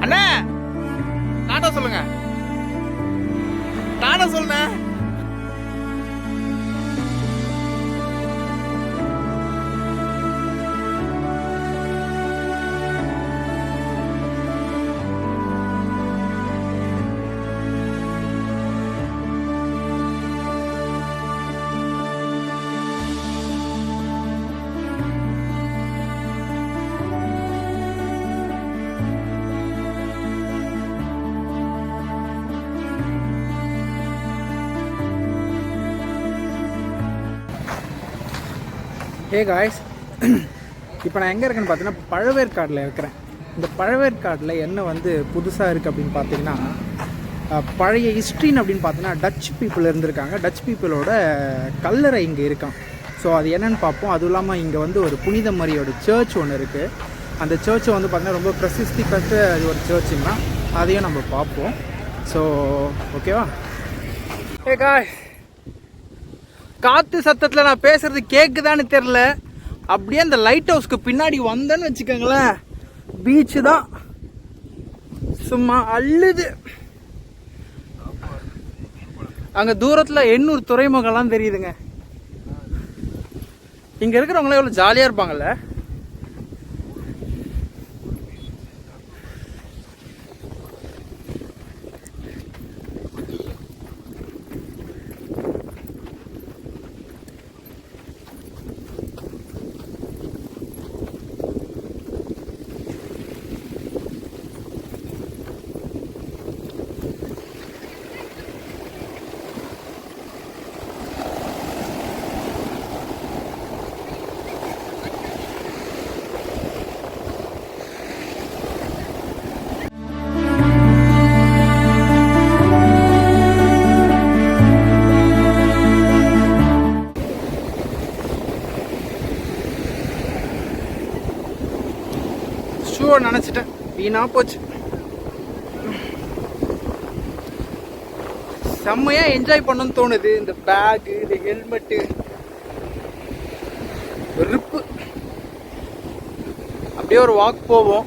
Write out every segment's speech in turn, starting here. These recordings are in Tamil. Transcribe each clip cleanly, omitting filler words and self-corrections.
அண்ணா டாடா சொல்லுங்க. டாடா சொல்லுண்ணே. ஹே காய்ஸ், இப்போ நான் எங்கே இருக்கேன்னு பார்த்தீங்கன்னா பழவேற்காடில் இருக்கிறேன். இந்த பழவேற்காடில் என்ன வந்து புதுசாக இருக்குது அப்படின்னு பார்த்தீங்கன்னா, பழைய ஹிஸ்ட்ரின்னு அப்படின்னு பார்த்தீங்கன்னா டச் பீப்புள் இருந்திருக்காங்க. டச் பீப்புளோட கல்லறை இங்கே இருக்கான். ஸோ அது என்னென்னு பார்ப்போம். அதுவும் இல்லாமல் இங்கே வந்து ஒரு புனித மரியோட சர்ச் ஒன்று இருக்குது. அந்த சர்ச்சை வந்து பார்த்திங்கன்னா ரொம்ப பிரசித்தி பெற்ற அது ஒரு சர்ச்சுன்னா அதையும் நம்ம பார்ப்போம். ஸோ ஓகேவா? ஹே காய்ஸ், காற்று சத்தத்தில் நான் பேசுகிறது கேட்குதான்னு தெரில. அப்படியே அந்த லைட் ஹவுஸ்க்கு பின்னாடி வந்தேன்னு வச்சுக்கோங்களேன், பீச்சு தான் சும்மா அள்ளுது. அங்கே தூரத்தில் எண்ணூர் துறைமுகம்லாம் தெரியுதுங்க. இங்கே இருக்கிறவங்களாம் எவ்வளோ ஜாலியாக இருப்பாங்கல்ல. நினச்சிட்டேன், வீணா போச்சு. செம்மையா என்ஜாய் பண்ணணும்னு தோணுது. இந்த பேகு, இந்த ஹெல்மெட்டு, வெறுப்பு. அப்படியே ஒரு வாக் போவோம்.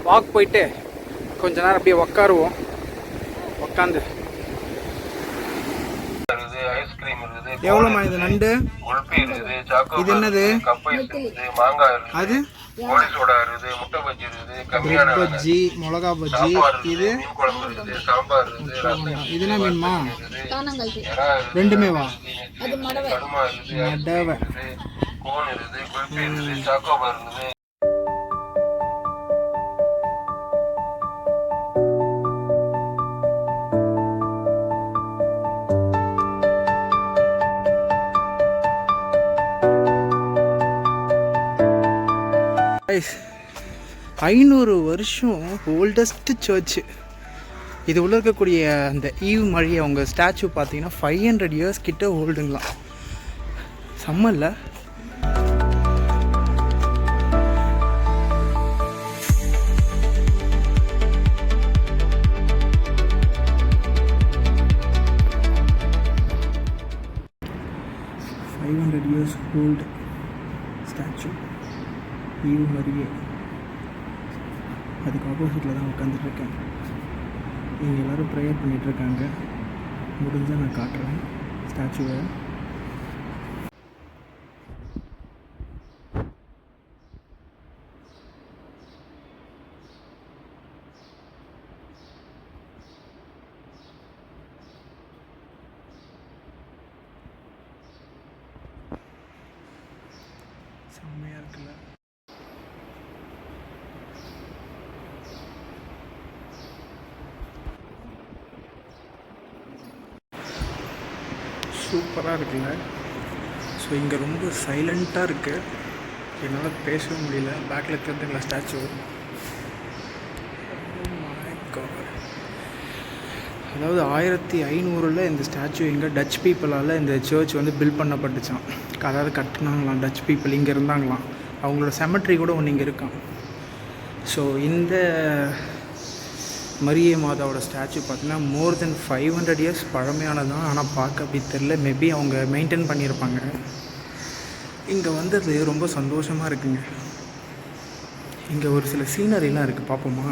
வாக் போயிட்டு கொஞ்ச நேரம் அப்படியே உக்காருவோம். உக்காந்து எவ்வளோமா இது நண்டு? இது என்னது? அது பிரெட் பஜ்ஜி, மிளகா பஜ்ஜி. இது இது என்ன மீன்மா? ரெண்டுமே வா மடவை. guys, 500 வருஷம் ஓல்டஸ்ட் சர்ச்சு. இது உள்ள இருக்கக்கூடிய அந்த ஈவ் மழை அவங்க ஸ்டாச்சு பார்த்தீங்கன்னா 500 இயர்ஸ் கிட்ட ஓல்டுங்களாம். செம்மல்ல. years old statue ஈவ் மரியே. அதுக்கு ஆப்போசிட்டில் தான் உட்காந்துட்ருக்கேன். இங்கே எல்லோரும் ப்ரேயர் பண்ணிகிட்ருக்காங்க. முடிஞ்சால் நான் காட்டுறேன் ஸ்டாச்சுவை. செம்மையாக இருக்குல்ல. சூப்பராக இருக்குல்ல. ஸோ இங்கே ரொம்ப சைலண்ட்டாக இருக்குது. என்னால் பேசவே முடியல. பேக்கில் தெரிஞ்சுங்களா ஸ்டாச்சு. அதாவது 1500 இந்த ஸ்டாச்சு இங்கே டச் பீப்புளால் இந்த சர்ச் வந்து பில்ட் பண்ணப்பட்டுச்சான். அதாவது கட்டினாங்களாம் டச் பீப்புள். இங்கே இருந்தாங்களாம். அவங்களோட செமெட்ரி கூட ஒன்று இங்கே இருக்கான். ஸோ இந்த மரியே மாதாவோட ஸ்டாச்சு பார்த்திங்கன்னா மோர் தென் 500 இயர்ஸ் பழமையானதான். ஆனால் பார்க்க அப்படி தெரில. மேபி அவங்க மெயின்டைன் பண்ணியிருப்பாங்க. இங்கே வந்தது ரொம்ப சந்தோஷமாக இருக்குங்க. இங்கே ஒரு சில சீனரிலாம் இருக்குது, பார்ப்போமா?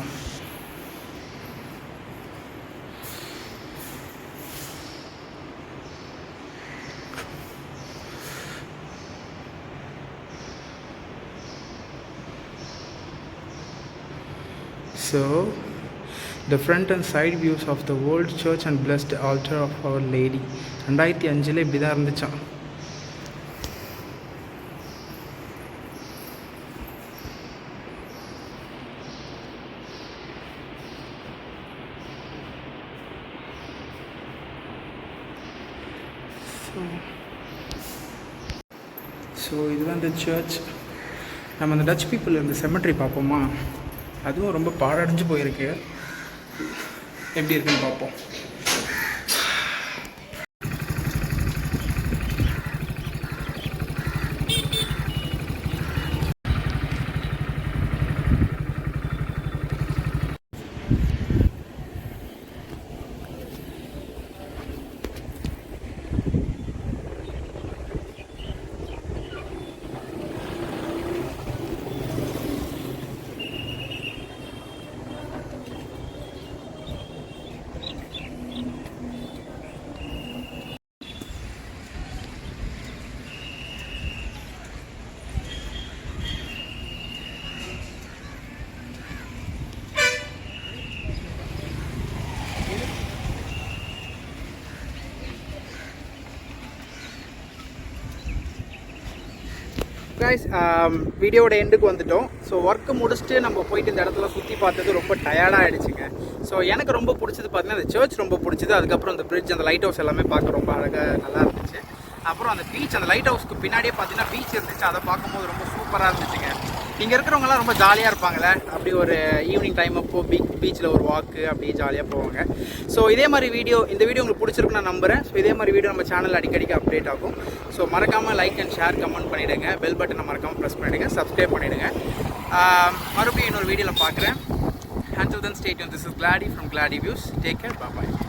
So the front and side views of the old church and blessed altar of Our Lady. 2005 இப்படி தான் இருந்துச்சான். ஸோ இதுதான் இந்த சர்ச். நம்ம அந்த டச் பீப்புள் இந்த செமெட்ரி பார்ப்போமா? அதுவும் ரொம்ப பாழடைஞ்சு போயிருக்கு. எப்படி இருக்குன்னு பார்ப்போம். கைஸ், வீடியோட எண்டுக்கு வந்துட்டோம். ஸோ ஒர்க்கு முடிச்சுட்டு நம்ம போயிட்டு இந்த இடத்துல சுற்றி பார்த்தது ரொம்ப டயர்டாக ஆகிடுச்சிங்க. ஸோ எனக்கு ரொம்ப பிடிச்சது பார்த்தீங்கன்னா அந்த சர்ச் ரொம்ப பிடிச்சது. அதுக்கப்புறம் அந்த பிரிட்ஜ், அந்த லைட் ஹவுஸ் எல்லாமே பார்க்க ரொம்ப அழகாக நல்லா இருந்துச்சு. அப்புறம் அந்த பீச், அந்த லைட் ஹவுஸ்க்கு பின்னாடியே பார்த்தீங்கன்னா பீச் இருந்துச்சு. அதை பார்க்கும்போது ரொம்ப சூப்பராக இருந்துச்சுங்க. இங்கே இருக்கிறவங்கலாம் ரொம்ப ஜாலியாக இருப்பாங்களே, அப்படி ஒரு ஈவினிங் டைம் அப்போ பீச்சில் ஒரு வாக்கு அப்படியே ஜாலியாக போவாங்க. ஸோ இதே மாதிரி இந்த வீடியோ உங்களுக்கு பிடிச்சிருக்குன்னு நான் நம்புகிறேன். ஸோ இதே மாதிரி வீடியோ நம்ம சேனல் அடிக்கடிக்கு அப்டேட் ஆகும். ஸோ மறக்காமல் லைக் அண்ட் ஷேர் கமெண்ட் பண்ணிவிடுங்க. பெல் பட்டனை மறக்காமல் ப்ரெஸ் பண்ணிவிடுங்க. சப்ஸ்கிரைப் பண்ணிவிடுங்க. மறுபடியும் இன்னொரு வீடியோவில் பார்க்குறேன். Until then, stay tuned. This is Glady from Glady Views. Take care. Bye-bye.